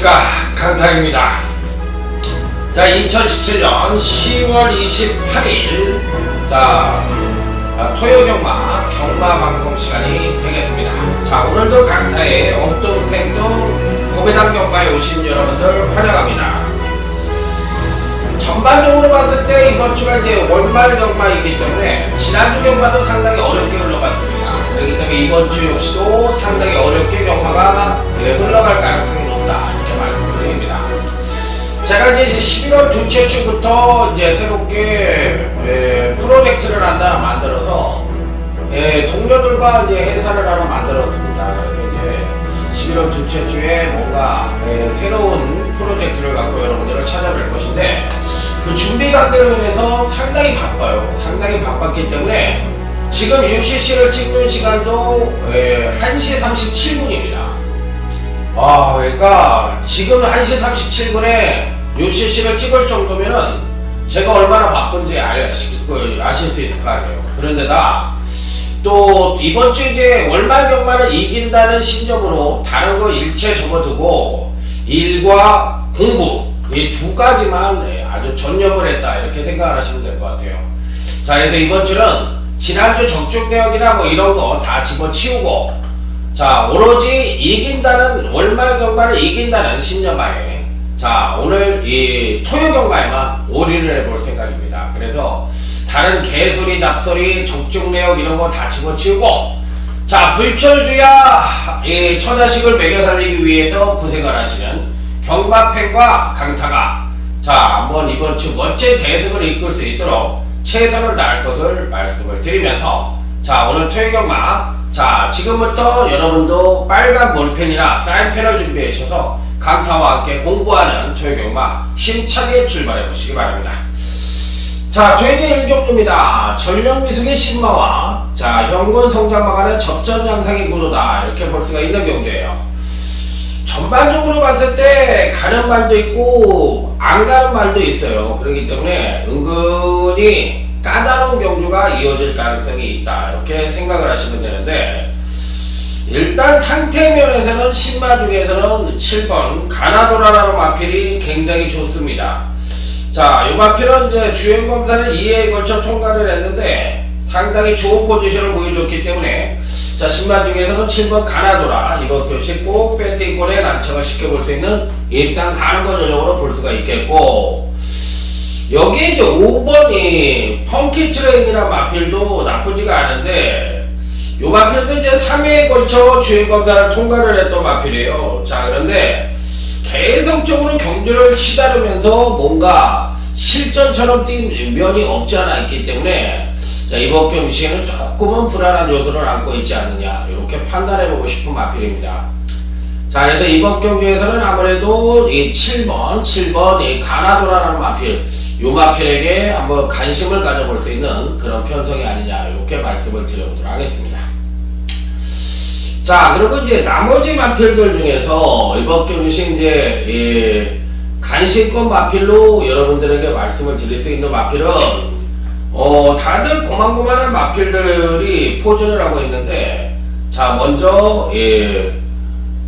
안녕하십니까, 강타입니다. 자, 2017년 10월 28일 토요경마 경마 방송 시간이 되겠습니다. 자, 오늘도 강타의 엉뚱생뚱 고배당 경마에 오신 여러분들 환영합니다. 전반적으로 봤을 때 이번 주가 이제 월말 경마이기 때문에 지난주 경마도 상당히 어렵게 흘러갔습니다. 그렇기 때문에 이번 주 역시도 상당히 어렵게 경마가 흘러갈 가능성이 높다, 이렇게 말씀을 드립니다. 제가 이제 11월 둘째 주부터 이제 새롭게 프로젝트를 하나 만들어서 동료들과 이제 회사를 하나 만들었습니다. 그래서 이제 11월 둘째 주에 뭔가 새로운 프로젝트를 갖고 여러분들을 찾아뵐 것인데, 그 준비 관계로 인해서 상당히 바빠요. 상당히 바빴기 때문에 지금 UCC를 찍는 시간도 1시 37분입니다. 그러니까 지금 1시 37분에 UCC를 찍을 정도면은 제가 얼마나 바쁜지 아실 수 있을 거 아니에요. 그런데다 또 이번 주 이제 월말 경마를 이긴다는 신념으로 다른 거 일체 접어두고 일과 공부, 이 두 가지만 아주 전념을 했다, 이렇게 생각을 하시면 될 것 같아요. 자, 그래서 이번 주는 지난주 적중대역이나 뭐 이런 거 다 집어치우고, 자, 오로지 이긴다는, 월말 경마를 이긴다는 신념하에, 자, 오늘 이 토요 경마에만 올인을 해볼 생각입니다. 그래서 다른 개소리, 잡소리, 적중내역 이런 거 다 집어치우고, 자, 불철주야 이 처자식을 먹여 살리기 위해서 고생을 하시는 경마팬과 강타가, 자, 한번 이번 주 멋진 대승을 이끌 수 있도록 최선을 다할 것을 말씀을 드리면서, 자, 오늘 토요경마, 자, 지금부터 여러분도 빨간 볼펜이나 사인펜을 준비해 주셔서 강타와 함께 공부하는 토요경마 힘차게 출발해 보시기 바랍니다. 자, 퇴제 1경주입니다. 전력미숙의 신마와, 자, 현군 성장마간의 접전 양상의 구도다, 이렇게 볼 수가 있는 경주예요. 전반적으로 봤을 때 가는 말도 있고 안 가는 말도 있어요. 그렇기 때문에 은근히 까다로운 경주가 이어질 가능성이 있다, 이렇게 생각을 하시면 되는데, 일단 상태 면에서는 신마 중에서는 7번 가나도라라는 마필이 굉장히 좋습니다. 자, 이 마필은 이제 주행검사를 2회에 걸쳐 통과를 했는데 상당히 좋은 포지션을 보여줬기 때문에, 자, 신마 중에서는 7번 가나도라, 이번 교시 꼭 배팅권에 난처가 쉽게 볼 수 있는 일상 가는 거 전형으로 볼 수가 있겠고, 여기에 이제 5번이 펑키 트레인이라는 마필도 나쁘지가 않은데, 요 마필도 이제 3회에 걸쳐 주행검사를 통과를 했던 마필이에요. 자, 그런데 계속적으로 경주를 치다르면서 뭔가 실전처럼 뛴 면이 없지 않아 있기 때문에, 자, 이번 경주 시에는 조금은 불안한 요소를 안고 있지 않느냐, 이렇게 판단해보고 싶은 마필입니다. 자, 그래서 이번 경주에서는 아무래도 이 7번 이 가나도라라는 마필, 요 마필에게 한번 관심을 가져볼 수 있는 그런 편성이 아니냐, 이렇게 말씀을 드려보도록 하겠습니다. 자, 그리고 이제 나머지 마필들 중에서 이번 경주 시 이제 관심권 마필로 여러분들에게 말씀을 드릴 수 있는 마필은, 다들 고만고만한 마필들이 포진을 하고 있는데, 자, 먼저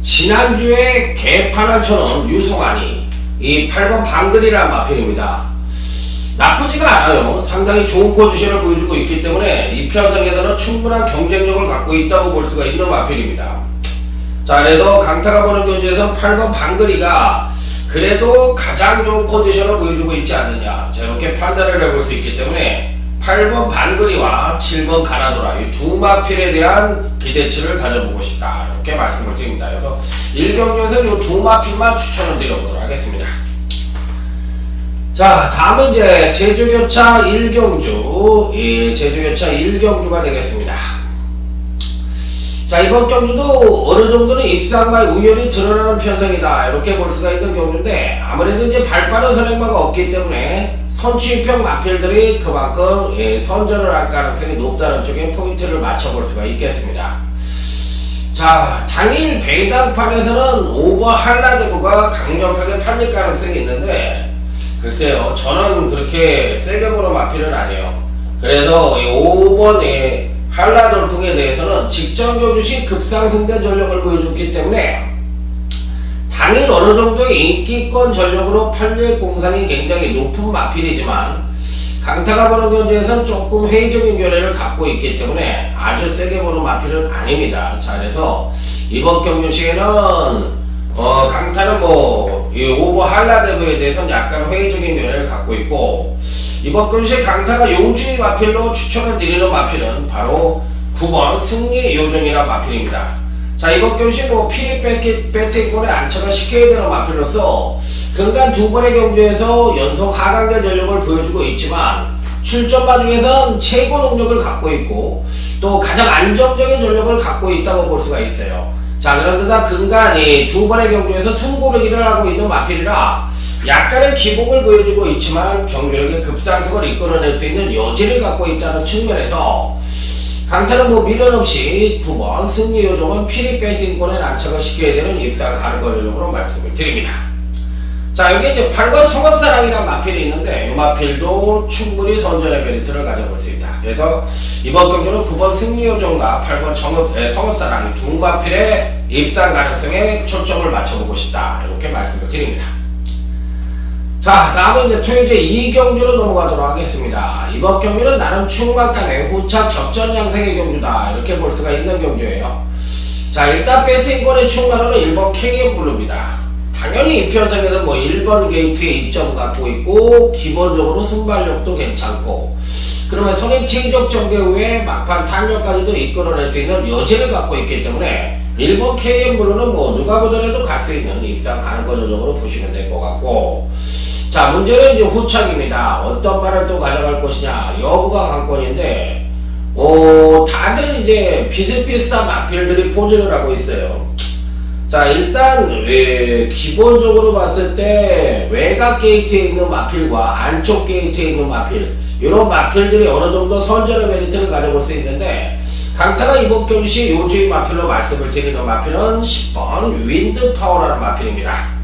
지난주에 개판한처럼 유성환이 이 8번 방글이라는 마필입니다. 나쁘지가 않아요. 상당히 좋은 포지션을 보여주고 있기 때문에 이 편성에서는 충분한 경쟁력을 갖고 있다고 볼 수가 있는 마필입니다. 자, 그래서 강타가 보는 경주에서 8번 방글이가 그래도 가장 좋은 포지션을 보여주고 있지 않느냐, 자, 이렇게 판단을 해볼 수 있기 때문에 8번 반그리와 7번 가나도라, 이 두 마필에 대한 기대치를 가져보고 싶다, 이렇게 말씀을 드립니다. 그래서 1경주에서 이 두 마필만 추천을 드려보도록 하겠습니다. 자, 다음은 이제 제주교차 1경주, 제주교차 1경주가 되겠습니다. 자, 이번 경주도 어느 정도는 입상마의 우열이 드러나는 편성이다, 이렇게 볼 수가 있는 경주인데, 아무래도 이제 발빠른 선행마가 없기 때문에 선취입형 마필들이 그만큼 선전을 할 가능성이 높다는 쪽에 포인트를 맞춰볼 수가 있겠습니다. 자, 당일 배당판에서는 5번 한라대구가 강력하게 팔릴 가능성이 있는데, 글쎄요, 저는 그렇게 세게 보는 마필은 아니에요. 그래서 5번의 한라돌풍에 대해서는 직전 경주 시 급상승된 전력을 보여줬기 때문에 당일 어느 정도의 인기권 전력으로 팔릴 공산이 굉장히 높은 마필이지만 강타가 보는 견지에선 조금 회의적인 견해를 갖고 있기 때문에 아주 세게 보는 마필은 아닙니다. 자, 그래서 이번 경주 시에는 강타는 이 오버 한라데브에 대해서는 약간 회의적인 견해를 갖고 있고, 이번 경주 시에 강타가 용주의 마필로 추천을 드리는 마필은 바로 9번 승리 요정이라 마필입니다. 자, 이번 경주 시 피리 배팅권에 안착을 시켜야 되는 마필로서 근간 두 번의 경주에서 연속 하강된 전력을 보여주고 있지만 출전마 중에선 최고 능력을 갖고 있고 또 가장 안정적인 전력을 갖고 있다고 볼 수가 있어요. 자, 그런데다 근간 이 두 번의 경주에서 승부르기를 하고 있는 마필이라 약간의 기복을 보여주고 있지만 경주력의 급상승을 이끌어낼 수 있는 여지를 갖고 있다는 측면에서 강타는 미련 없이 9번 승리 요정은 피리 배팅권에 안착을 시켜야 되는 입상 가는 걸로 말씀을 드립니다. 자, 여기 이제 8번 성업사랑이라는 마필이 있는데 이 마필도 충분히 선전의 메리트를 가져볼 수 있다. 그래서 이번 경기는 9번 승리요정과 8번 성업사랑 두 마필의 입상 가능성에 초점을 맞춰보고 싶다. 이렇게 말씀을 드립니다. 자, 다음은 이제 토요제 2경주로 넘어가도록 하겠습니다. 이번 경기는 나름 충만감의 후착 접전 양상의 경주다. 이렇게 볼 수가 있는 경주예요. 자, 일단 배팅권의 충만호는 1번 KM블루입니다. 당연히 이 편성에서 1번 게이트에 이점 갖고 있고 기본적으로 순발력도 괜찮고 그러면 선입 체적 전개 후에 막판 탄력까지도 이끌어낼 수 있는 여지를 갖고 있기 때문에 1번 KM블루는 누가 보더라도 갈 수 있는 입상 가능권 전적으로 보시면 될 것 같고, 자, 문제는 이제 후착입니다. 어떤 말을 또 가져갈 것이냐 여부가 관건인데 다들 이제 비슷비슷한 마필들이 포즈를 하고 있어요. 자, 일단 기본적으로 봤을 때 외곽 게이트에 있는 마필과 안쪽 게이트에 있는 마필, 이런 마필들이 어느 정도 선전의 메리트를 가져볼 수 있는데 강타가 이번 경기 요주의 마필로 말씀을 드리는 마필은 10번 윈드파워라는 마필입니다.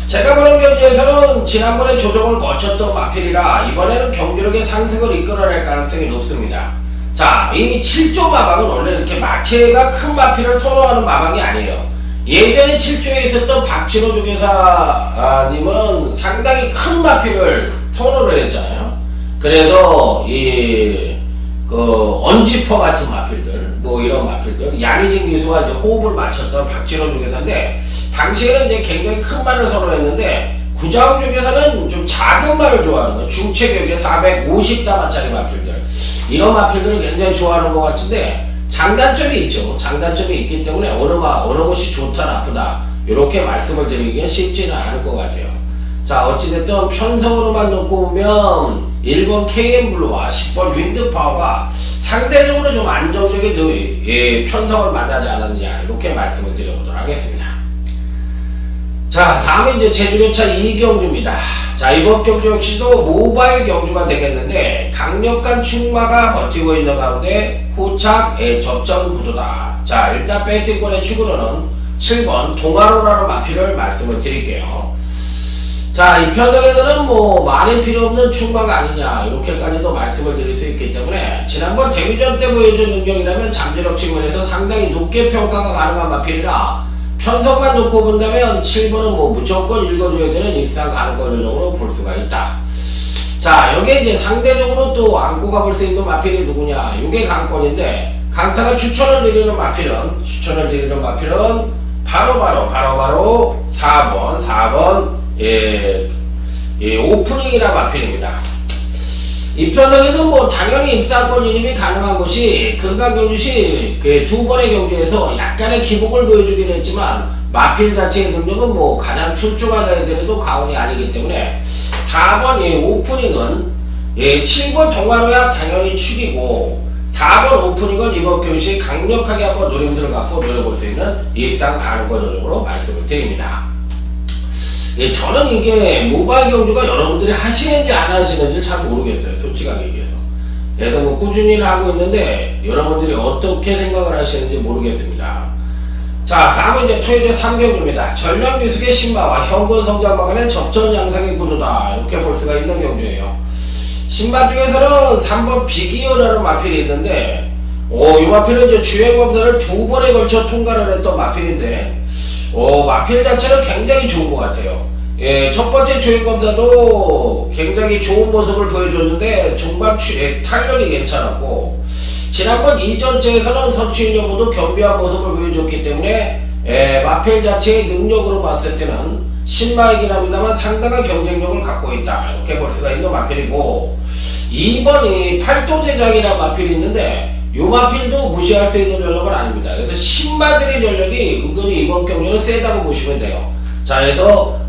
제가 보는 경기에서는 지난번에 조정을 거쳤던 마필이라 이번에는 경기력의 상승을 이끌어낼 가능성이 높습니다. 자, 이 7조 마방은 원래 이렇게 마체가 큰 마필을 선호하는 마방이 아니에요. 예전에 7조에 있었던 박진호 조교사님은 상당히 큰 마필을 선호를 했잖아요. 그래서 언지퍼 같은 마필들, 이런 마필들, 양의진 기수와 이제 호흡을 맞췄던 박진호 조교사인데 당시에는 이제 굉장히 큰 말을 선호했는데 구자욱 조교사는 좀 작은 말을 좋아하는 거예요. 중체격의 450다마짜리 마필들, 이런 마필들을 굉장히 좋아하는 것 같은데 장단점이 있죠. 장단점이 있기 때문에 어느 것이 좋다 나쁘다 이렇게 말씀을 드리기가 쉽지는 않을 것 같아요. 자, 어찌됐든 편성으로만 놓고 보면 1번 KM블루와 10번 윈드파워가 상대적으로 좀 안정적인 편성을 만나지 않았느냐 이렇게 말씀을 드려보도록 하겠습니다. 자, 다음은 이제 제주교차 2경주입니다. 자, 이번 경주 역시도 모바일 경주가 되겠는데 강력한 충마가 버티고 있는 가운데 후착 접전 구도다. 자, 일단 배팅권의 축으로는 7번 동아로라는 마필을 말씀을 드릴게요. 자, 이 편성에서는 말이 필요 없는 충마가 아니냐 이렇게까지도 말씀을 드릴 수 있기 때문에 지난번 데뷔전 때 보여준 능력이라면 잠재력 측면에서 상당히 높게 평가가 가능한 마필이라 편성만 놓고 본다면 7번은 무조건 읽어줘야 되는 입상 가능권 전적으로 볼 수가 있다. 자, 여기에 이제 상대적으로 또 안고 가볼 수 있는 마필이 누구냐, 이게 관건인데 강타가 추천을 드리는 마필은 바로 4번 오프닝이라 마필입니다. 이 편성에는 당연히 입상권 진입이 가능한 것이 근간 경주시 두 번의 경주에서 약간의 기복을 보여주긴 했지만 마필 자체의 능력은 가장 출중하다 해도 과언이 아니기 때문에 4번 오프닝은 7번 동아로야 당연히 축이고 4번 오프닝은 이번 경주시 강력하게 한번 노림들을 갖고 노려볼 수 있는 입상 가능권 전적으로 말씀을 드립니다. 저는 이게 모바일 경주가 여러분들이 하시는지 안 하시는지 잘 모르겠어요, 솔직하게 얘기해서. 그래서 꾸준히 하고 있는데 여러분들이 어떻게 생각을 하시는지 모르겠습니다. 자, 다음은 이제 토요일 3경주입니다. 전력 미숙의 신마와 현군 성장방안의 접전 양상의 구조다 이렇게 볼 수가 있는 경주예요. 신마 중에서는 3번 비기어라는 마필이 있는데 이 마필은 이제 주행 검사를 2번에 걸쳐 통과를 했던 마필인데 마필 자체는 굉장히 좋은 것 같아요. 예, 첫 번째 주행검사도 굉장히 좋은 모습을 보여줬는데 중반 탄력이 괜찮았고, 지난번 이전제에서는 선취인 여부도 겸비한 모습을 보여줬기 때문에 마필 자체의 능력으로 봤을 때는 신마이긴 합니다만 상당한 경쟁력을 갖고 있다, 이렇게 볼 수가 있는 마필이고, 2번이 팔도대장이라는 마필이 있는데 이 마필도 무시할 수 있는 전력은 아닙니다. 그래서 신마들의 전력이 은근히 이번 경기는 세다고 보시면 돼요. 자, 그래서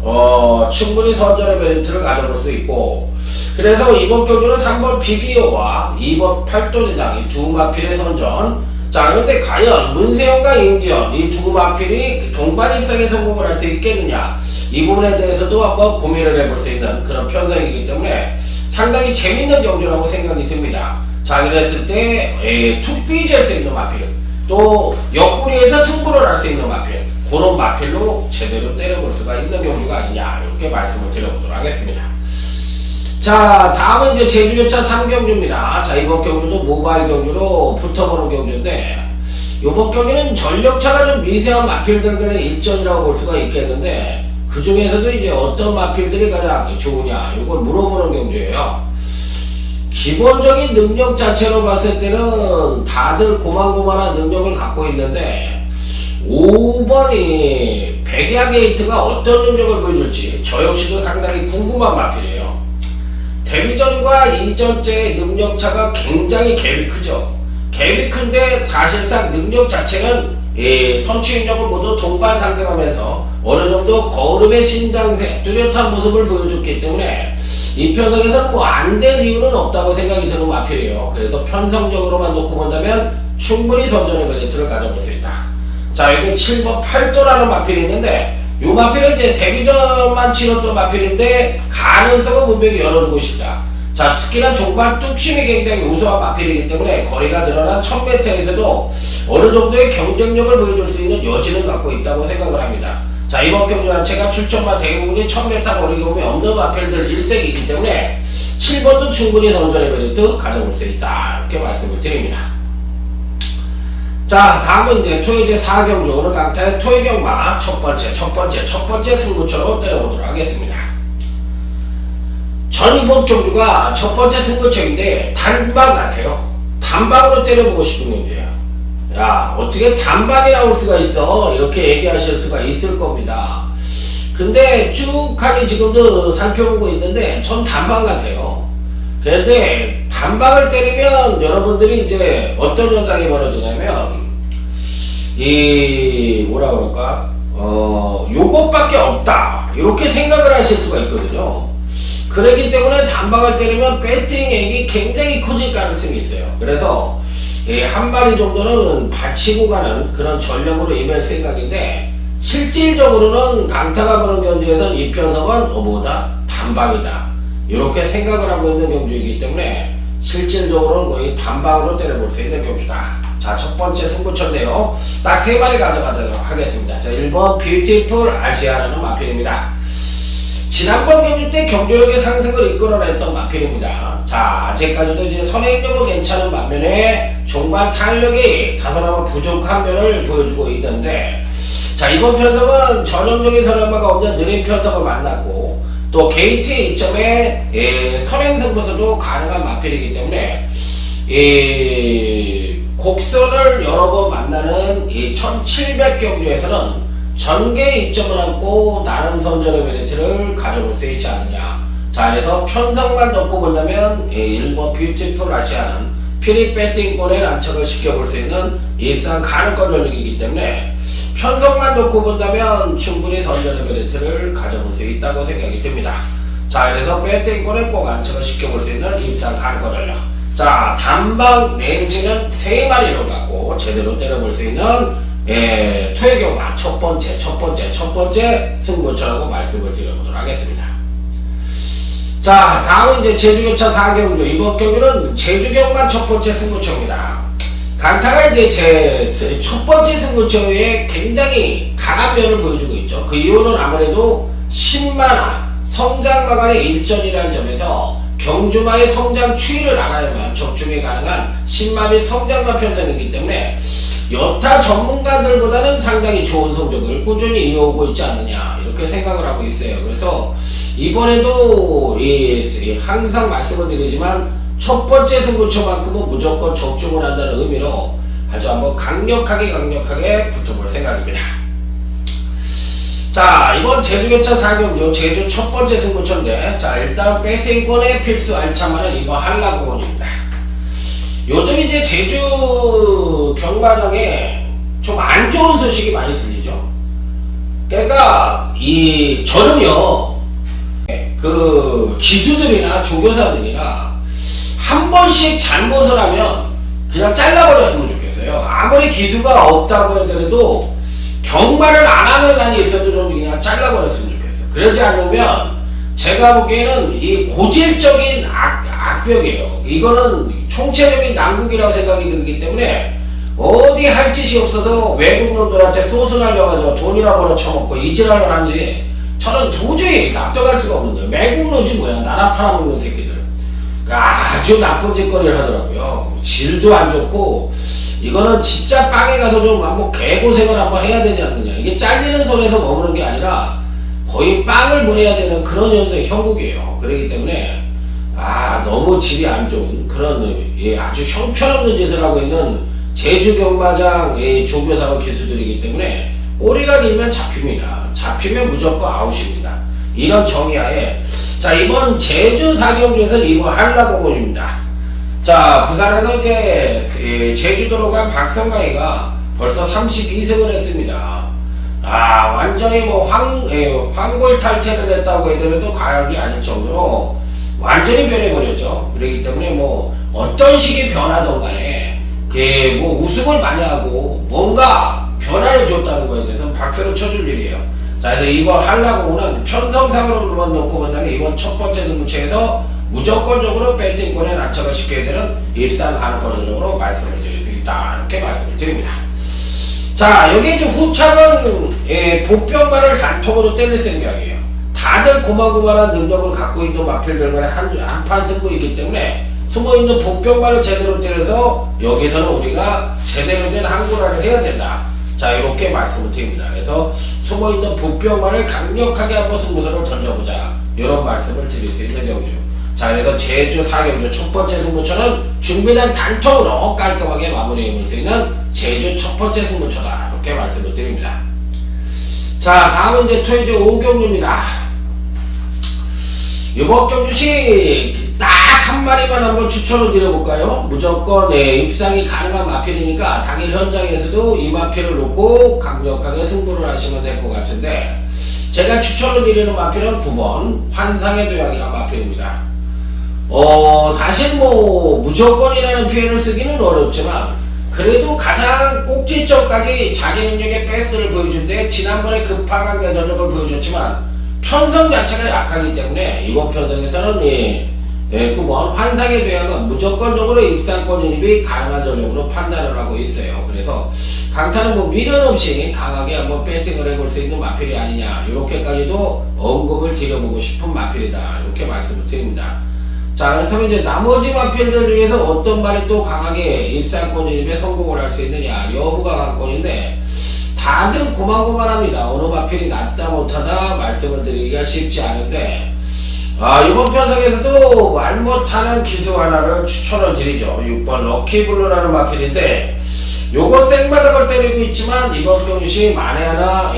충분히 선전의 메리트를 가져볼 수 있고, 그래서 이번 경기는 3번 비비오와 2번 팔도대장 이 두 마필의 선전. 자, 그런데 과연 문세영과 임기현 이 두 마필이 동반 입상에 성공을 할 수 있겠느냐, 이 부분에 대해서도 한번 고민을 해볼 수 있는 그런 편성이기 때문에 상당히 재밌는 경기라고 생각이 듭니다. 자, 그랬을 때 툭 삐질 수 있는 마필, 또 옆구리에서 승부를 할 수 있는 마필, 그런 마필로 제대로 때려볼 수가 있는 경주가 아니냐, 이렇게 말씀을 드려보도록 하겠습니다. 자, 다음은 이제 제주교차 3경주입니다. 자, 이번 경주도 모바일 경주로 붙어보는 경주인데, 이번 경기는 전력차가 좀 미세한 마필들 간의 일전이라고 볼 수가 있겠는데, 그 중에서도 이제 어떤 마필들이 가장 좋으냐, 이걸 물어보는 경주예요. 기본적인 능력 자체로 봤을 때는 다들 고만고만한 능력을 갖고 있는데, 5번이 백야 게이트가 어떤 능력을 보여줄지 저 역시도 상당히 궁금한 마필이에요. 데뷔전과 이전제의 능력차가 굉장히 갭이 크죠. 갭이 큰데 사실상 능력 자체는 선취인력을 모두 동반 상승하면서 어느정도 거울음의 신장세 뚜렷한 모습을 보여줬기 때문에 이 편성에서는 뭐 안 될 이유는 없다고 생각이 드는 마필이에요. 그래서 편성적으로만 놓고 본다면 충분히 선전의 메리트를 가져볼 수 있다. 자, 여기 7번 팔도라는 마필이 있는데, 이 마필은 이제 데뷔전만 치렀던 마필인데 가능성은 분명히 열어두고 싶다. 자, 특히나 종반 뚝심이 굉장히 우수한 마필이기 때문에 거리가 늘어난 1000m에서도 어느 정도의 경쟁력을 보여줄 수 있는 여지는 갖고 있다고 생각을 합니다. 자, 이번 경주 자체가 출전마 대부분이 1000m 거리 경험이 없는 마필들 일색이기 때문에 7번도 충분히 선전의 메리트 가져볼 수 있다, 이렇게 말씀을 드립니다. 자, 다음은 이제 토요제 4경주 오늘 강타의 토요경마 첫 번째 승부처로 때려보도록 하겠습니다. 전 이번 경주가 첫 번째 승부처인데 단방 같아요. 단방으로 때려보고 싶은 경주예요. 야, 어떻게 단방이 나올 수가 있어, 이렇게 얘기하실 수가 있을 겁니다. 근데 쭉 하니 지금도 살펴보고 있는데 전 단방 같아요. 그런데 단방을 때리면 여러분들이 이제 어떤 현상이 벌어지냐면, 뭐라 그럴까, 요것밖에 없다, 이렇게 생각을 하실 수가 있거든요. 그렇기 때문에 단방을 때리면 배팅액이 굉장히 커질 가능성이 있어요. 그래서 한 마리 정도는 받치고 가는 그런 전략으로 임할 생각인데, 실질적으로는 강타가 보는 경주에서는 이 편성은 뭐다? 단방이다, 이렇게 생각을 하고 있는 경주이기 때문에 실질적으로는 거의 단방으로 때려볼 수 있는 경주다. 자, 첫 번째 승부처인데요. 딱 3마리 가져가도록 하겠습니다. 자, 1번 뷰티풀 아시아라는 마필입니다. 지난번 경주 때 경주력의 상승을 이끌어냈던 마필입니다. 자, 아직까지도 이제 선행력은 괜찮은 반면에 종반 탄력이 다소나마 부족한 면을 보여주고 있는데, 자, 이번 편성은 전형적인 선행마가 없는 느린 편성을 만났고, 또 게이트의 이점에 선행승부서도 가능한 마필이기 때문에 곡선을 여러 번 만나는 이 1700경주에서는 전개의 이점을 안고 나름 선전의 메리트를 가져볼 수 있지 않느냐. 자, 그래서 편성만 놓고 본다면 1번 뷰티풀 아시아는 피리 배팅권에 난척을 시켜볼 수 있는 일상 가능권 전력이기 때문에 편성만 놓고 본다면 충분히 선전의 메리트를 가져볼 수 있다고 생각이 듭니다. 자, 그래서 배팅권에 꼭 안착을 시켜볼 수 있는 일상 가능권 전력. 자, 단방 내지는 3마리로 갖고 제대로 때려볼 수 있는 토요경마 첫 번째 승부처라고 말씀을 드려보도록 하겠습니다. 자, 다음은 이제 제주교차 4경주. 이번 경기는 제주경마 첫 번째 승부처입니다. 강타가 이제 제 첫 번째 승부처에 굉장히 강한 면을 보여주고 있죠. 그 이유는 아무래도 10만화 성장마간의 일전이라는 점에서 경주마의 성장 추이를 알아야만 적중이 가능한 10마 및 성장마 편성이기 때문에 여타 전문가들보다는 상당히 좋은 성적을 꾸준히 이어오고 있지 않느냐 이렇게 생각을 하고 있어요. 그래서 이번에도 항상 말씀을 드리지만 첫 번째 승부처만큼은 무조건 적중을 한다는 의미로 아주 한번 강력하게 붙어볼 생각입니다. 자, 이번 제주교차 4경주 제주 첫 번째 승부처인데, 자, 일단 배팅권의 필수 알차만은 이번 한라공원입니다. 요즘 이제 제주 경마장에 좀 안 좋은 소식이 많이 들리죠. 그러니까 저는요, 그 기수들이나 조교사들이나 한 번씩 잘못을 하면 그냥 잘라버렸으면 좋겠어요. 아무리 기수가 없다고 하더라도 경마를 안 하는 한이 있어도 좀 그냥 잘라버렸으면 좋겠어요. 그러지 않으면 제가 보기에는 이 고질적인 악벽이에요. 이거는 총체적인 난국이라고 생각이 들기 때문에 어디 할 짓이 없어서 외국 놈들한테 소스 날려가지고 돈이나 벌어 처먹고 이지랄을 한지 저는 도저히 납득할 수가 없는 거예요. 매국 놈이 뭐야, 나라 팔아먹는 새끼들. 아주 나쁜 짓거리를 하더라고요. 질도 안 좋고 이거는 진짜 빵에 가서 좀 한번 개고생을 한번 해야 되지 않느냐. 이게 잘리는 손에서 머무는 게 아니라 거의 빵을 보내야 되는 그런 형국이에요. 그렇기 때문에 너무 질이 안 좋은 그런 아주 형편없는 짓을 하고 있는 제주 경마장 조교사와 기수들이기 때문에 꼬리가 길면 잡힙니다. 잡히면 무조건 아웃입니다. 이런 정의하에 자, 이번 제주 4경주에서 이번 한라공원입니다. 자, 부산에서 이제 제주도로 간 박성광이가 벌써 32승을 했습니다. 완전히 뭐 황골탈퇴를 했다고 해도 과언이 아닐 정도로 완전히 변해버렸죠. 그렇기 때문에 뭐 어떤 식의 변화든 간에 뭐 우승을 많이 하고 뭔가 변화를 줬다는 거에 대해서는 박수를 쳐줄 일이에요. 자, 그래서 이번 한라공원은 편성상으로만 놓고 본다면 이번 첫 번째 승부처에서 무조건적으로 배팅권에 난처가 시켜야 되는 일산 가능성적으로 말씀을 드릴 수 있다. 이렇게 말씀을 드립니다. 자, 여기 이제 후착은 복병만을 단통으로 때릴 생각이에요. 다들 고만고만한 능력을 갖고 있는 마필들 간의 한판 승부이기 때문에 숨어있는 복병만을 제대로 때려서 여기서는 우리가 제대로 된 항구라를 해야 된다. 자, 이렇게 말씀을 드립니다. 그래서 숨어있는 복병만을 강력하게 한번 승부선을 던져보자. 이런 말씀을 드릴 수 있는 경주. 자, 그래서 제주 4경주 첫 번째 승부처는 준비된 단통으로 깔끔하게 마무리해볼 수 있는 제주 첫 번째 승부처다. 이렇게 말씀을 드립니다. 자, 다음은 이제 토요일 5경주입니다. 이번 경주시 딱 한 마리만 한번 추천을 드려볼까요? 무조건 입상이 가능한 마필이니까 당일 현장에서도 이 마필을 놓고 강력하게 승부를 하시면 될 것 같은데, 제가 추천을 드리는 마필은 9번 환상의 도약이라는 마필입니다. 사실 뭐 무조건이라는 표현을 쓰기는 어렵지만 그래도 가장 꼭지점까지 자기 능력의 베스트를 보여준데 지난번에 급하게 전력을 보여줬지만 편성 자체가 약하기 때문에 이번 편성에서는 9번 환상의 도약은 무조건적으로 입상권 진입이 가능한 전력으로 판단을 하고 있어요. 그래서 강타는 뭐 미련 없이 강하게 한번 배팅을 해볼 수 있는 마필이 아니냐, 이렇게까지도 언급을 드려보고 싶은 마필이다. 이렇게 말씀을 드립니다. 자, 그렇다면 이제 나머지 마필들 중에서 어떤 말이 또 강하게 입상권 진입에 성공을 할 수 있느냐, 여부가 관건인데 다들 고만고만합니다. 어느 마필이 낫다 못하다 말씀을 드리기가 쉽지 않은데, 이번 편성에서도 말 못하는 기수 하나를 추천을 드리죠. 6번 럭키블루라는 마필인데 요거 생바닥을 때리고 있지만 이번 경주시 만에 하나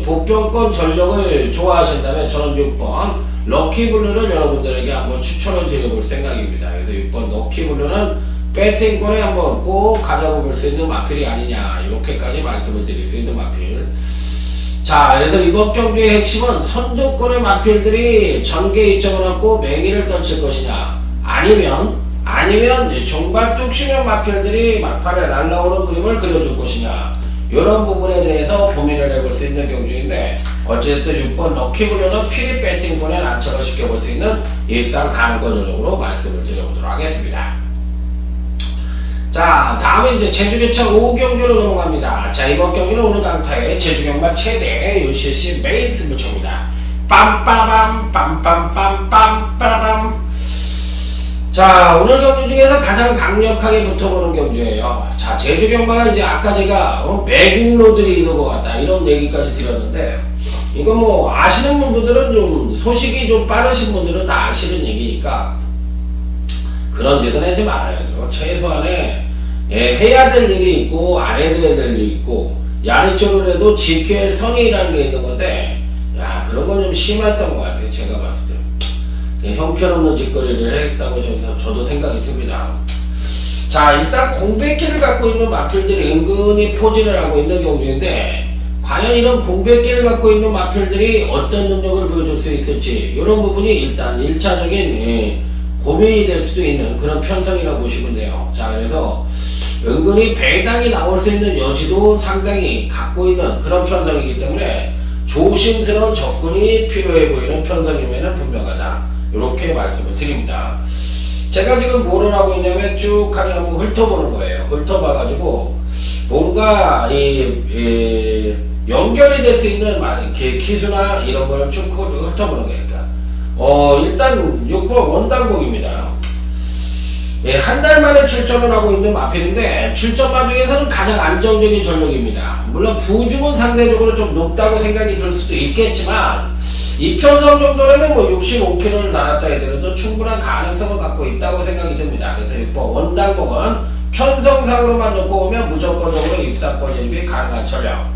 복병권 전력을 좋아하신다면 저는 6번 럭키블루는 여러분들에게 한번 추천을 드려볼 생각입니다. 그래서 6번 럭키블루는 배팅권에 한번 꼭 가져볼 수 있는 마필이 아니냐, 이렇게까지 말씀을 드릴 수 있는 마필. 자, 그래서 이번 경주의 핵심은 선두권의 마필들이 전개 이점을 얻고 맹위를 떨칠 것이냐, 아니면 종반 뚝 쉬는 마필들이 막판에 날라오는 그림을 그려줄 것이냐, 이런 부분에 대해서 고민을 해볼 수 있는 경주인데, 어쨌든 6번 럭키블루는 피리 배팅권에 난처를 시켜볼 수 있는 일상 가능권 전적으로 말씀을 드려보도록 하겠습니다. 자, 다음에 이제 제주교차 5경주로 넘어갑니다. 자, 이번 경기는 오늘 강타의 제주경마 최대 UCC 메인 승부처입니다. 빰빠라밤 빰빰빰빰 빠라밤. 자, 오늘 경주 중에서 가장 강력하게 붙어보는 경주예요. 자, 제주 경마가 이제 아까 제가 매국노들이 있는 것 같다 이런 얘기까지 드렸는데, 이거 뭐 아시는 분들은 좀 소식이 좀 빠르신 분들은 다 아시는 얘기니까 그런 짓은 하지 말아야죠. 최소한에 해야 될 일이 있고 안 해야 될 일이 있고, 야리쪽으로 해도 지켜야 선의라는 게 있는 건데, 야, 그런 건 좀 심했던 것 같아요. 제가 봤을 때 형편없는 짓거리를 했다고 저도 생각이 듭니다. 자, 일단 공백기를 갖고 있는 마필들이 은근히 포진을 하고 있는 경우인데, 과연 이런 공백기를 갖고 있는 마필들이 어떤 능력을 보여줄 수 있을지, 이런 부분이 일단 1차적인 고민이 될 수도 있는 그런 편성이라고 보시면 돼요. 자, 그래서 은근히 배당이 나올 수 있는 여지도 상당히 갖고 있는 그런 편성이기 때문에 조심스러운 접근이 필요해 보이는 편성이면 분명하다, 이렇게 말씀을 드립니다. 제가 지금 뭐를 하고 있냐면 쭉 하게 한번 훑어보는 거예요. 훑어봐가지고 뭔가 연결이 될 수 있는 기수나 이런 거를 쭉 훑어보는 거니까. 일단 6번 원당복입니다. 한 달 만에 출전을 하고 있는 마필인데, 출전마 중에서는 가장 안정적인 전력입니다. 물론 부중은 상대적으로 좀 높다고 생각이 들 수도 있겠지만, 이 편성 정도라면 뭐 65kg를 달았다 해도 충분한 가능성을 갖고 있다고 생각이 듭니다. 그래서 6번 원당복은 편성상으로만 놓고 오면 무조건적으로 입상권 진입이 가능한 전력.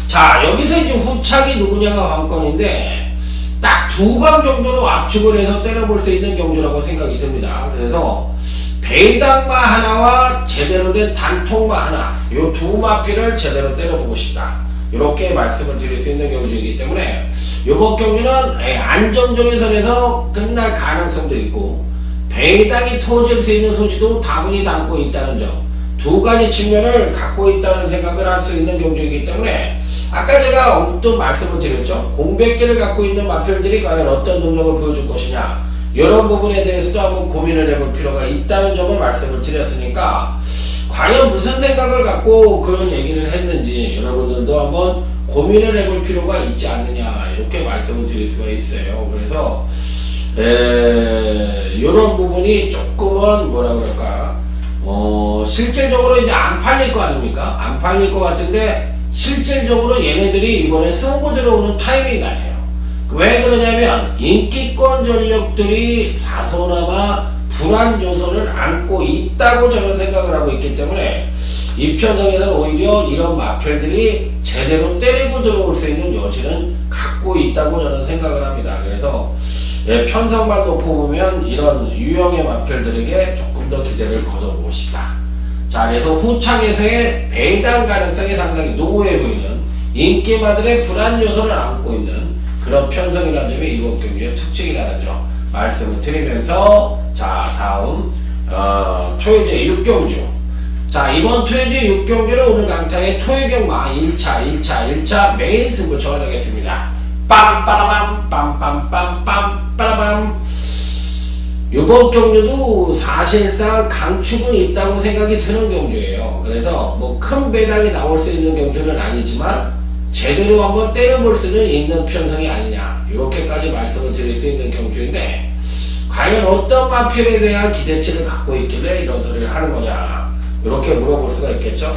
자, 여기서 이제 후착이 누구냐가 관건인데, 딱 두 방 정도로 압축을 해서 때려볼 수 있는 경주라고 생각이 듭니다. 그래서 배당마 하나와 제대로 된 단통마 하나, 요 두 마필을 제대로 때려보고 싶다, 이렇게 말씀을 드릴 수 있는 경주이기 때문에 요번 경주는 안정적인 선에서 끝날 가능성도 있고, 배당이 터질 수 있는 소지도 다분히 담고 있다는 점, 두 가지 측면을 갖고 있다는 생각을 할 수 있는 경주이기 때문에, 아까 제가 언뜻 말씀을 드렸죠. 공백기를 갖고 있는 마필들이 과연 어떤 능력을 보여줄 것이냐, 이런 부분에 대해서도 한번 고민을 해볼 필요가 있다는 점을 말씀을 드렸으니까, 과연 무슨 생각을 갖고 그런 얘기를 했는지 여러분들도 한번 고민을 해볼 필요가 있지 않느냐, 이렇게 말씀을 드릴 수가 있어요. 그래서 이런 부분이 조금은 뭐라 그럴까, 실질적으로 이제 안 팔릴 거 아닙니까? 안 팔릴 것 같은데, 실질적으로 얘네들이 이번에 쏘고 들어오는 타이밍 같아요. 왜 그러냐면 인기권 전력들이 사소나마 불안 요소를 안고 있다고 저는 생각을 하고 있기 때문에, 이 편성에서는 오히려 이런 마필들이 제대로 때리고 들어올 수 있는 여지는 갖고 있다고 저는 생각을 합니다. 그래서 편성만 놓고 보면 이런 유형의 마필들에게 조금 더 기대를 거둬보고 싶다. 자, 그래서 후창에서의 배당 가능성이 상당히 노후해 보이는 인기마들의 불안 요소를 안고 있는 그런 편성이라는 점이 이번 경기의 특징이라는 점 말씀을 드리면서, 자, 다음 토요제 6경주. 자, 이번 토요제 6경주는 오늘 강타의 토요경마 1차 메인 승부처가 되겠습니다. 빰빠라밤 빰빰빰빰 빠라밤. 이번 경주도 사실상 강축은 있다고 생각이 드는 경주예요. 그래서 뭐 큰 배당이 나올 수 있는 경주는 아니지만 제대로 한번 때려볼 수는 있는 편성이 아니냐, 이렇게까지 말씀을 드릴 수 있는 경주인데, 과연 어떤 마필에 대한 기대치를 갖고 있길래 이런 소리를 하는 거냐, 이렇게 물어볼 수가 있겠죠.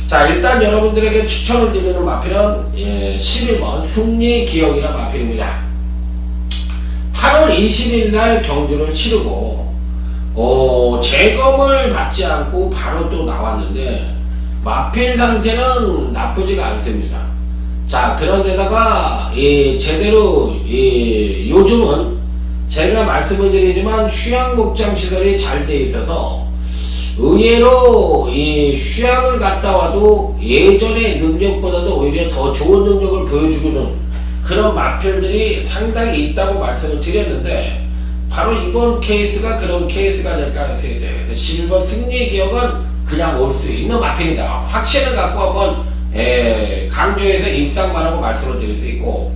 자, 일단 여러분들에게 추천을 드리는 마필은 11번 승리기억이라는 마필입니다. 8월 20일 날 경주를 치르고 재검을 받지 않고 바로 또 나왔는데 마필 상태는 나쁘지가 않습니다. 자, 그런데다가 제대로 요즘은 제가 말씀을 드리지만 휴양목장 시설이 잘 돼 있어서 의외로 휴양을 갔다 와도 예전의 능력보다도 오히려 더 좋은 능력을 보여주는 그런 마필들이 상당히 있다고 말씀을 드렸는데, 바로 이번 케이스가 그런 케이스가 될 가능성이 있어요. 그래서 11번 승리의 기억은 그냥 올 수 있는 마필이다, 확신을 갖고 한번 강조해서 입상만 하고 말씀을 드릴 수 있고,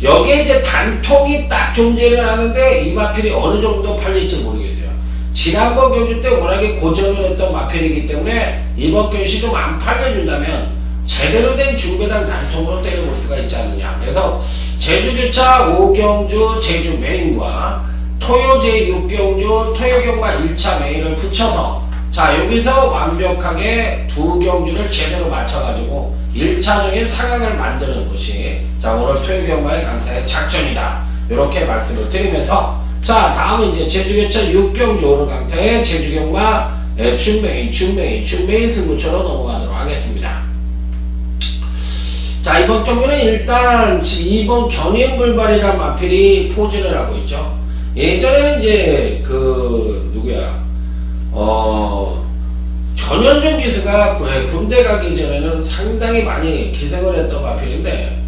여기에 이제 단통이 딱 존재를 하는데 이 마필이 어느 정도 팔릴지 모르겠어요. 지난번 경주 때 워낙에 고전을 했던 마필이기 때문에 이번 경주 좀 안 팔려준다면 제대로 된 중배당 단통으로 때려볼 수가 있지 않느냐. 그래서 제주교차 5경주 제주 메인과 토요 제6경주 토요경마 1차 메인을 붙여서 자 여기서 완벽하게 두 경주를 제대로 맞춰가지고 1차적인 상황을 만드는 것이 자 오늘 토요경마의 강타의 작전이다 이렇게 말씀을 드리면서 자 다음은 이제 제주교차 6경주 오늘 강타의 제주경마 준메인 승부처로 넘어가도록 하겠습니다. 자 이번 경기는 일단 2번 견인불발이란 마필이 포진을 하고 있죠. 예전에는 이제 그 누구야 전현준 기수가 군대 가기 전에는 상당히 많이 기생을 했던 마필인데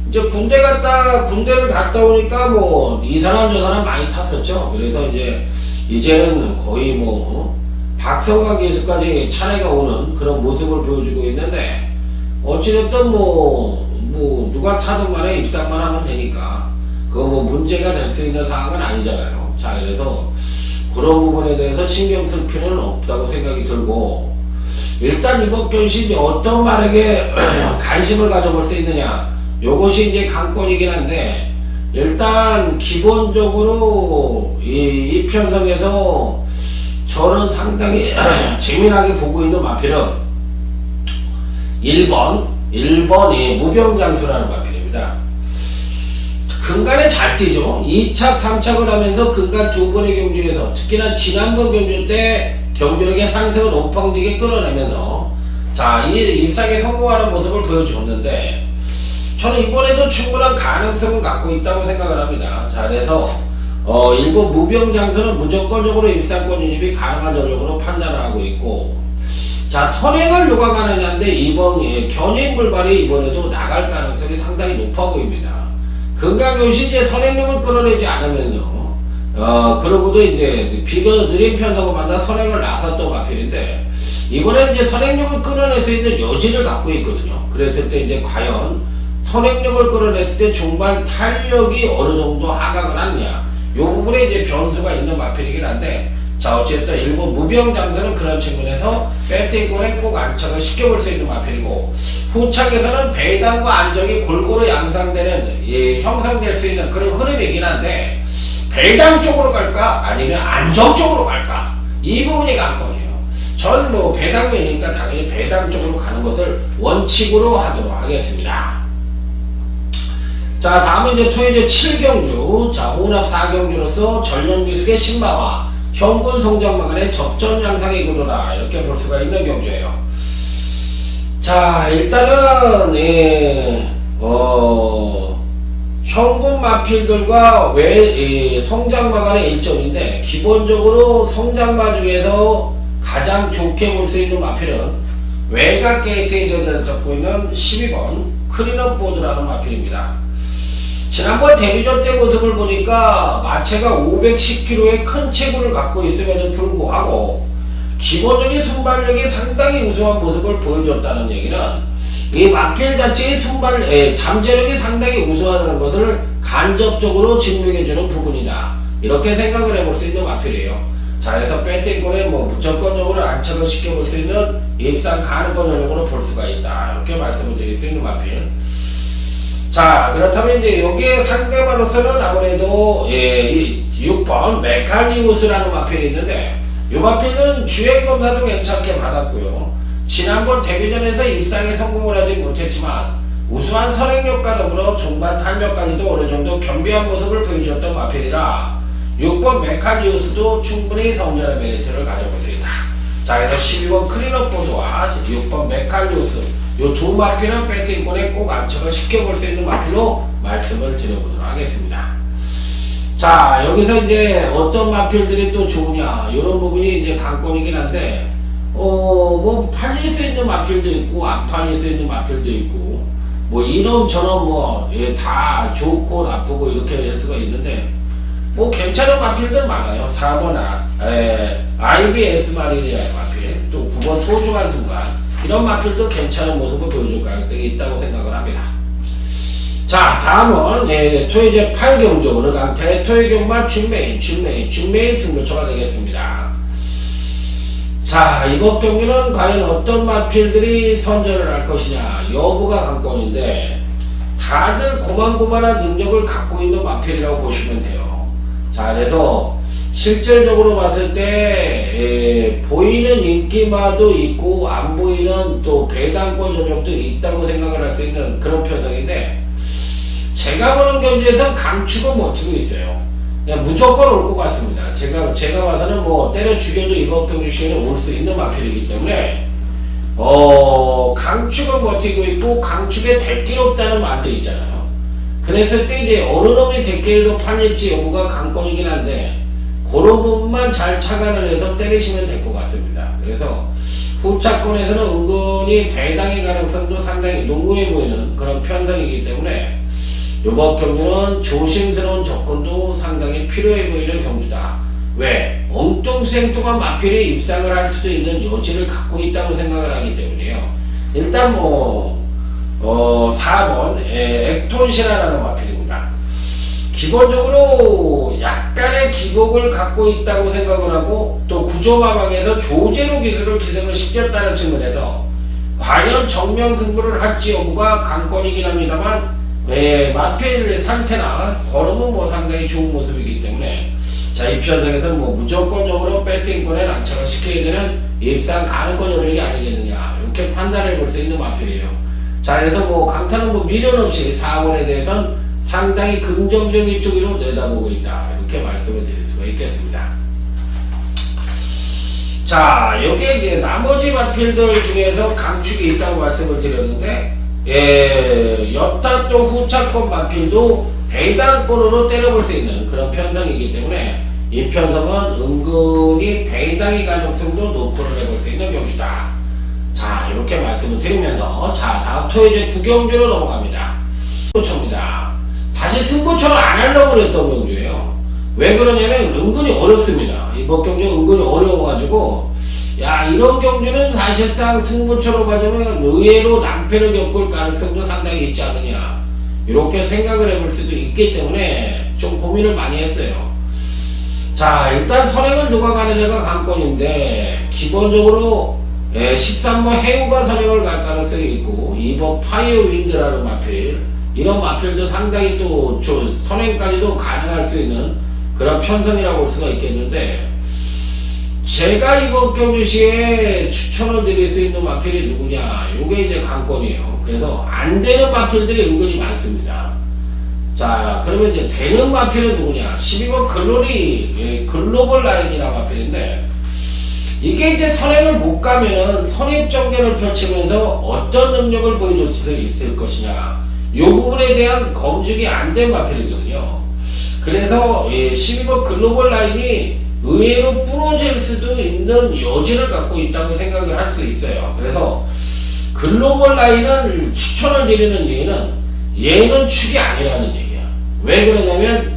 이제 군대를 갔다 오니까 뭐 이 사람 저 사람 많이 탔었죠. 그래서 이제는 거의 뭐 박성광 기수까지 차례가 오는 그런 모습을 보여주고 있는데 어찌됐든 뭐 누가 타든 간에 입상만 하면 되니까 그거 뭐 문제가 될 수 있는 상황은 아니잖아요. 자 그래서 그런 부분에 대해서 신경 쓸 필요는 없다고 생각이 들고 일단 이번 경시 어떤 말에게 관심을 가져볼 수 있느냐 요것이 이제 관건이긴 한데 일단 기본적으로 이 편성에서 저는 상당히 재미나게 보고 있는 마필은 1번 무병장수라는 마필입니다. 근간에 잘 뛰죠. 2착 3착을 하면서 근간 두 번의 경주에서 특히나 지난번 경주 때 경주력의 상승을 오빵지게 끌어내면서 자 이 입상에 성공하는 모습을 보여줬는데 저는 이번에도 충분한 가능성을 갖고 있다고 생각을 합니다. 자 그래서 일본 무병장수는 무조건적으로 입상권 진입이 가능한 전력으로 판단을 하고 있고 자 선행을 누가 가느냐인데 이번 견인불발이 이번에도 나갈 가능성이 상당히 높아 보입니다. 건강교시 이제 선행력을 끌어내지 않으면요 그러고도 이제 비교 느린 편성을 만나 선행을 나섰던 마필인데 이번에 이제 선행력을 끌어낼 수 있는 여지를 갖고 있거든요. 그랬을 때 이제 과연 선행력을 끌어냈을 때 종반 탄력이 어느 정도 하강을 하느냐 요 부분에 이제 변수가 있는 마필이긴 한데 자 어쨌든 일본 무병장수는 그런 측면에서 배팅권에 꼭 안착을 시켜볼 수 있는 마필이고 후착에서는 배당과 안정이 골고루 양상되는 형성될 수 있는 그런 흐름이긴 한데 배당 쪽으로 갈까 아니면 안정 쪽으로 갈까 이 부분이 관건이에요. 전 뭐 배당면이니까 당연히 배당 쪽으로 가는 것을 원칙으로 하도록 하겠습니다. 자 다음은 이제 토요제 7경주 자 혼합 4경주로서 전년기숙의 신마와 현군 성장마간의 접전 양상의 구도다 이렇게 볼 수가 있는 경주예요. 자 일단은 현군 마필들과 성장마간의 일정인데 기본적으로 성장마 중에서 가장 좋게 볼 수 있는 마필은 외곽 게이트에 적고 있는 12번 클린업 보드라는 마필입니다. 지난번 데뷔전 때 모습을 보니까 마체가 510kg의 큰 체구를 갖고 있음에도 불구하고 기본적인 순발력이 상당히 우수한 모습을 보여줬다는 얘기는 이 마필 자체의 잠재력이 상당히 우수하다는 것을 간접적으로 증명해주는 부분이다 이렇게 생각을 해볼 수 있는 마필이에요. 자 그래서 배팅권에 뭐 무조건적으로 안착을 시켜볼 수 있는 입상 가능한 전력으로 볼 수가 있다 이렇게 말씀을 드릴 수 있는 마필. 자 그렇다면 이제 여기에 상대마로서는 아무래도 6번 메카니우스라는 마필이 있는데 이 마필은 주행검사도 괜찮게 받았고요. 지난번 데뷔전에서 입상에 성공을 하지 못했지만 우수한 선행력과 더불어 중반 탄력까지도 어느정도 겸비한 모습을 보여줬던 마필이라 6번 메카니우스도 충분히 선전의 메리트를 가져볼 수 있다. 자 그래서 12번 클린업 보드와 6번 메카니우스 요 두 마필은 배팅권에 꼭 안착을 시켜볼 수 있는 마필로 말씀을 드려보도록 하겠습니다. 자 여기서 이제 어떤 마필들이 또 좋으냐 이런 부분이 이제 관건이긴 한데 뭐 팔릴 수 있는 마필도 있고 안 팔릴 수 있는 마필도 있고 뭐 이놈저놈 뭐 다 좋고 나쁘고 이렇게 할 수가 있는데 뭐 괜찮은 마필들 많아요. 4번 IBS 마린이라는 마필 또 9번 소중한 순간 이런 마필도 괜찮은 모습을 보여줄 가능성이 있다고 생각을 합니다. 자 다음은 토요제 8경주 오늘 강타의 토요경마 준메인 승부처가 되겠습니다. 자 이번 경기는 과연 어떤 마필들이 선전을 할 것이냐 여부가 관건인데 다들 고만고만한 능력을 갖고 있는 마필이라고 보시면 돼요. 자, 그래서 실질적으로 봤을 때 보이는 인기마도 있고 안 보이는 또 배당권 전역도 있다고 생각을 할 수 있는 그런 편성인데, 제가 보는 경제에선 강축은 버티고 있어요. 그냥 무조건 올 것 같습니다. 제가 봐서는 뭐 때려 죽여도 이번 경주 시에는 올 수 있는 마필이기 때문에 강축은 버티고 있고, 강축에 대길 없다는 말도 있잖아요. 그랬을 때 이제 어느 놈이 대길로 팔릴지 여부가 관건이긴 한데, 그런 부분만 잘 착안을 해서 때리시면 될 것 같습니다. 그래서 후차권에서는 은근히 배당의 가능성도 상당히 농후해 보이는 그런 편성이기 때문에 이번 경주는 조심스러운 접근도 상당히 필요해 보이는 경주다. 왜? 엉뚱생뚱한 마필이 입상을 할 수도 있는 여지를 갖고 있다고 생각을 하기 때문이에요. 일단 4번 액톤시라라는 마필입니다. 기본적으로 약간의 기복을 갖고 있다고 생각을 하고, 또 구조마방에서 조제로 기술을 기생을 시켰다는 측면에서 과연 정면승부를 할지 여부가 관건이긴 합니다만, 마필 상태나 걸음은 뭐 상당히 좋은 모습이기 때문에, 자, 이 편성에서는 뭐 무조건적으로 배팅권에 난차가 시켜야 되는 입상 가능권 전력이 아니겠느냐, 이렇게 판단해 볼 수 있는 마필이에요. 자, 그래서 뭐 강타는 뭐 미련 없이 4번에 대해서는 상당히 긍정적인 쪽으로 내다보고 있다, 이렇게 말씀을 드릴 수가 있겠습니다. 자, 여기에 이제 나머지 마필들 중에서 강축이 있다고 말씀을 드렸는데, 여타 또 후차권 마필도 배당권으로 때려볼 수 있는 그런 편성이기 때문에, 이 편성은 은근히 배당의 가능성도 높음을 해볼 수 있는 경주다. 자, 이렇게 말씀을 드리면서, 자, 다음 토요일 9경주로 넘어갑니다. 승부처입니다. 사실 승부처를 안 하려고 했던 경주예요. 왜 그러냐면 은근히 어렵습니다. 이번 경주 은근히 어려워가지고, 야, 이런 경주는 사실상 승부처로 가자면 의외로 낭패를 겪을 가능성도 상당히 있지 않느냐, 이렇게 생각을 해볼 수도 있기 때문에 좀 고민을 많이 했어요. 자, 일단 선행을 누가 가느냐가 관건인데, 기본적으로 13번 해우가 선행을 갈 가능성이 있고, 2번 파이어 윈드라는 마필, 이런 마필도 상당히 또 선행까지도 가능할 수 있는 그런 편성이라고 볼 수가 있겠는데, 제가 이번 경주시에 추천을 드릴 수 있는 마필이 누구냐, 요게 이제 관건이에요. 그래서 안 되는 마필들이 은근히 많습니다. 자, 그러면 이제 되는 마필은 누구냐, 12번 글로벌 라인이라는 마필인데, 이게 이제 선행을 못 가면은 선입전개를 펼치면서 어떤 능력을 보여줄 수 있을 것이냐, 이 부분에 대한 검증이 안 된 마필이거든요. 그래서 12번 글로벌 라인이 의외로 부러질 수도 있는 여지를 갖고 있다고 생각을 할 수 있어요. 그래서 글로벌 라인을 추천을 드리는 이유는 얘는 축이 아니라는 얘기야. 왜 그러냐면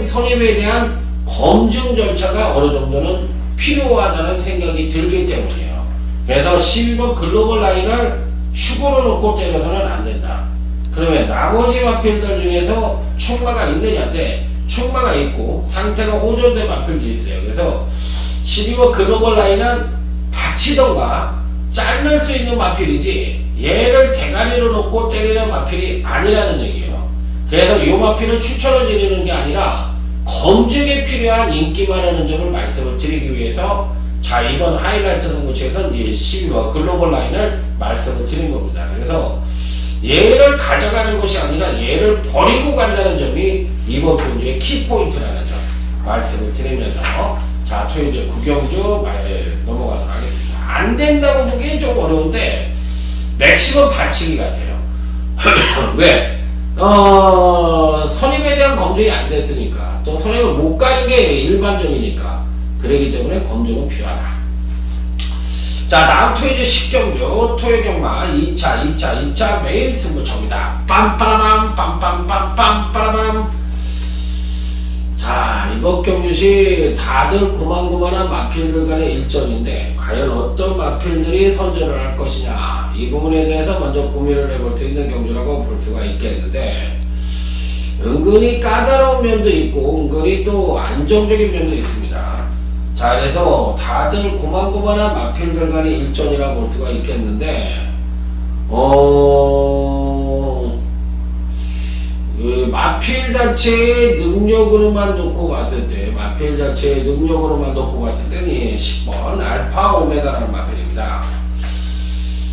선입에 대한 검증 절차가 어느 정도는 필요하다는 생각이 들기 때문이에요. 그래서 12번 글로벌 라인을 축으로 놓고 때려서는 안 된다. 그러면 나머지 마필들 중에서 충마가 있느냐인데, 충마가 있고 상태가 호전된 마필도 있어요. 그래서 12번 글로벌 라인은 받치던가 자를 수 있는 마필이지, 얘를 대가리로 놓고 때리는 마필이 아니라는 얘기예요. 그래서 이 마필은 추천을 드리는 게 아니라 검증에 필요한 인기만하는 점을 말씀을 드리기 위해서, 자, 이번 하이라이트 승부처에서는 12번 글로벌 라인을 말씀을 드린 겁니다. 그래서 얘를 가져가는 것이 아니라 얘를 버리고 간다는 점이 이번 경주의 키포인트라는 점 말씀을 드리면서, 자, 토요일 9경주 넘어가도록 하겠습니다. 안 된다고 보기엔 좀 어려운데 맥시멈 받치기 같아요. 왜? 선임에 대한 검증이 안 됐으니까, 또 선임을 못 가는 게 일반적이니까, 그러기 때문에 검증은 필요하다. 자, 다음 토요일 10경주 토요 경마 2차 매일 승부처입니다. 빰빠라밤 빰빰빰빰빠라밤. 자, 이번 경주시 다들 고만고만한 마필들 간의 일전인데, 과연 어떤 마필들이 선전을 할 것이냐, 이 부분에 대해서 먼저 고민을 해볼 수 있는 경주라고 볼 수가 있겠는데, 은근히 까다로운 면도 있고 은근히 또 안정적인 면도 있습니다. 자, 그래서 다들 고만고만한 마필들 간의 일전이라 볼 수가 있겠는데, 마필 자체의 능력으로만 놓고 봤을 때, 마필 자체의 능력으로만 놓고 봤을 때는 10번 알파 오메가라는 마필입니다.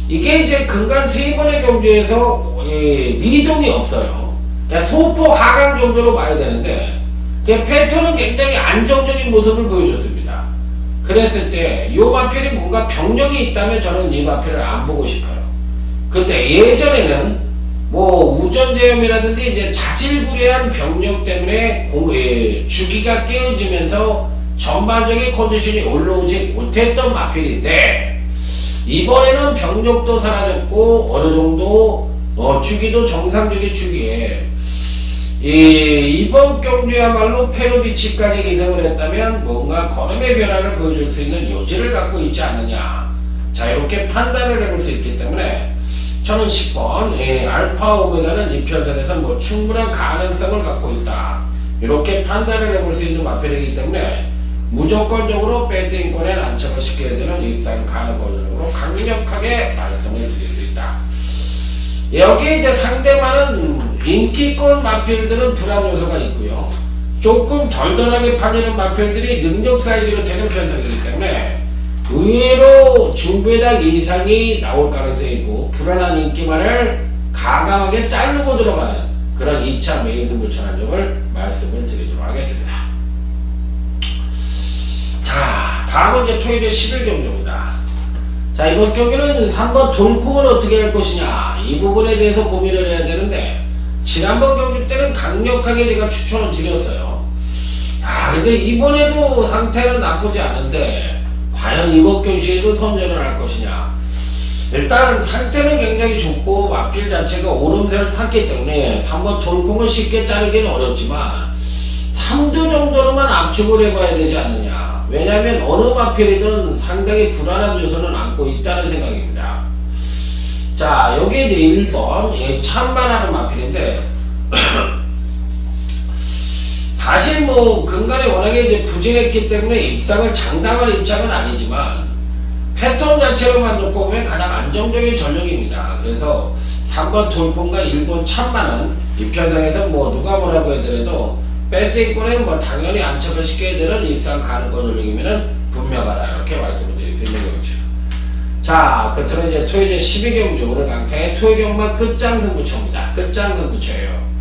이게 이제 근간 3번의 경주에서 미동이 없어요. 그러니까 소폭 하강 정도로 봐야 되는데 패턴은 굉장히 안정적인 모습을 보여줬습니다. 그랬을 때 이 마필이 뭔가 병력이 있다면 저는 이 마필을 안 보고 싶어요. 근데 예전에는 뭐 우전제염이라든지 이제 자질구레한 병력 때문에 주기가 깨어지면서 전반적인 컨디션이 올라오지 못했던 마필인데 이번에는 병력도 사라졌고 어느 정도 주기도 정상적인 주기에 이번 경주야말로 페로비치까지 기승을 했다면 뭔가 걸음의 변화를 보여줄 수 있는 여지를 갖고 있지 않느냐. 자, 이렇게 판단을 해볼 수 있기 때문에 저는 10번 알파 오메가는 이 편성에서 뭐 충분한 가능성을 갖고 있다. 이렇게 판단을 해볼 수 있는 마필이기 때문에 무조건적으로 배팅권에 난처가 시켜야 되는 입상 가능성으로 강력하게 말씀을 드릴 수 있다. 여기 이제 상대방은 인기권 마필들은 불안 요소가 있고요. 조금 덜덜하게 팔리는 마필들이 능력 사이즈로 되는 편성이기 때문에 의외로 중배당 이상이 나올 가능성이 있고 불안한 인기만을 가감하게 자르고 들어가는 그런 2차 메인 승부처라는 점을 말씀을 드리도록 하겠습니다. 자, 다음은 이제 토요일 11경주입니다. 자, 이번 경기는 3번 돌콩을 어떻게 할 것이냐 이 부분에 대해서 고민을 해야 되는데 지난번 경기 때는 강력하게 제가 추천을 드렸어요. 근데 이번에도 상태는 나쁘지 않은데 과연 이번 경기에도 선전을 할 것이냐. 일단 상태는 굉장히 좋고 마필 자체가 오름세를 탔기 때문에 3번 돌콩을 쉽게 자르기는 어렵지만 3주 정도로만 압축을 해봐야 되지 않느냐. 왜냐하면 어느 마필이든 상당히 불안한 요소는 안고 있다는 생각입니다. 자, 여기 이제 1번 참만하는 마필인데 사실 뭐 근간에 워낙에 이제 부진했기 때문에 입상을 장담할 입장은 아니지만 패턴 자체로만 놓고 보면 가장 안정적인 전력입니다. 그래서 3번 돌콩과 1번 참만은 이 편성에서 뭐 누가 뭐라고 해더라도 배팅권에는 뭐 당연히 안착을 시켜야 되는 입상 가능권 전력이면은 분명하다. 이렇게 말씀을 드릴 수 있는 경주. 자, 끝으로 이제 토요일 12경주 오늘 강타의 토요일 경마 끝장 승부처입니다. 끝장 승부처예요.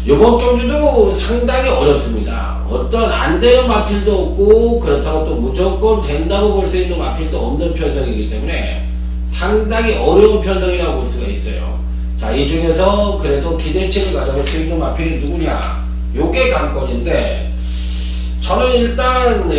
이번 경주도 상당히 어렵습니다. 어떤 안 되는 마필도 없고 그렇다고 또 무조건 된다고 볼 수 있는 마필도 없는 편성이기 때문에 상당히 어려운 편성이라고 볼 수가 있어요. 자, 이 중에서 그래도 기대치를 가져볼 수 있는 마필이 누구냐? 요게 관건인데 저는 일단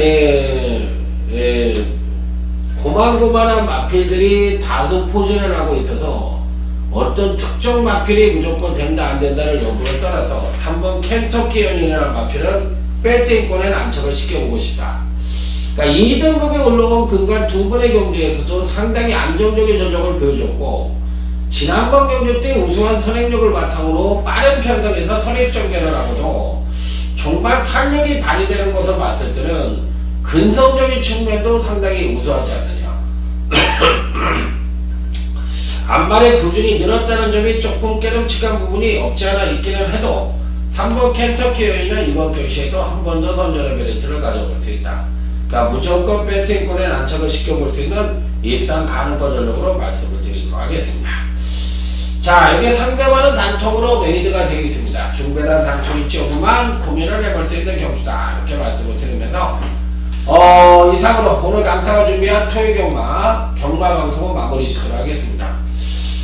고만고만한 마필들이 다소 포진을 하고 있어서 어떤 특정 마필이 무조건 된다 안 된다를 여부에 따라서 3번 켄터키 연인이라는 마필은 배팅권에 안착을 시켜보고 싶다. 그러니까 2등급에 올라온 근간 두 번의 경주에서도 상당히 안정적인 전적을 보여줬고 지난번 경주 때 우수한 선행력을 바탕으로 빠른 편성에서 선입전개를 하고도 정말 탄력이 발휘되는 것을 봤을 때는 근성적인 측면도 상당히 우수하지 않느냐. 앞말의 부진이 늘었다는 점이 조금 깨름칙한 부분이 없지 않아 있기는 해도 3번 켄터키 여인은 이번 경시에도 한 번 더 선전의 메리트를 가져볼 수 있다. 그러니까 무조건 배팅권에 난착을 시켜볼 수 있는 일상 가능권 전력으로 말씀을 드리도록 하겠습니다. 자, 여기 상대와는 단통으로 메이드가 되어 있습니다. 중배단 단통 있죠. 후만 고민을 해볼 수 있는 경주다. 이렇게 말씀을 드리면서 이상으로 오늘 강타가 준비한 토요일 경마 방송은 마무리 짓도록 하겠습니다.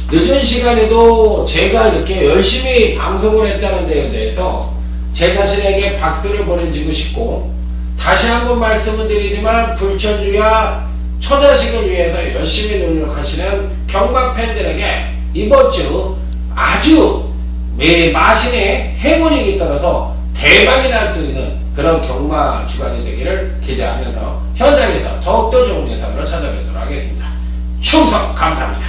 늦은 시간에도 제가 이렇게 열심히 방송을 했다는 데에 대해서 제 자신에게 박수를 보내주고 싶고 다시 한번 말씀을 드리지만 불천주야 처자식을 위해서 열심히 노력하시는 경마 팬들에게 이번 주 아주 마신의 행운이 따라서 대박이 날 수 있는 그런 경마 주간이 되기를 기대하면서 현장에서 더욱더 좋은 예상으로 찾아뵙도록 하겠습니다. 충성 감사합니다.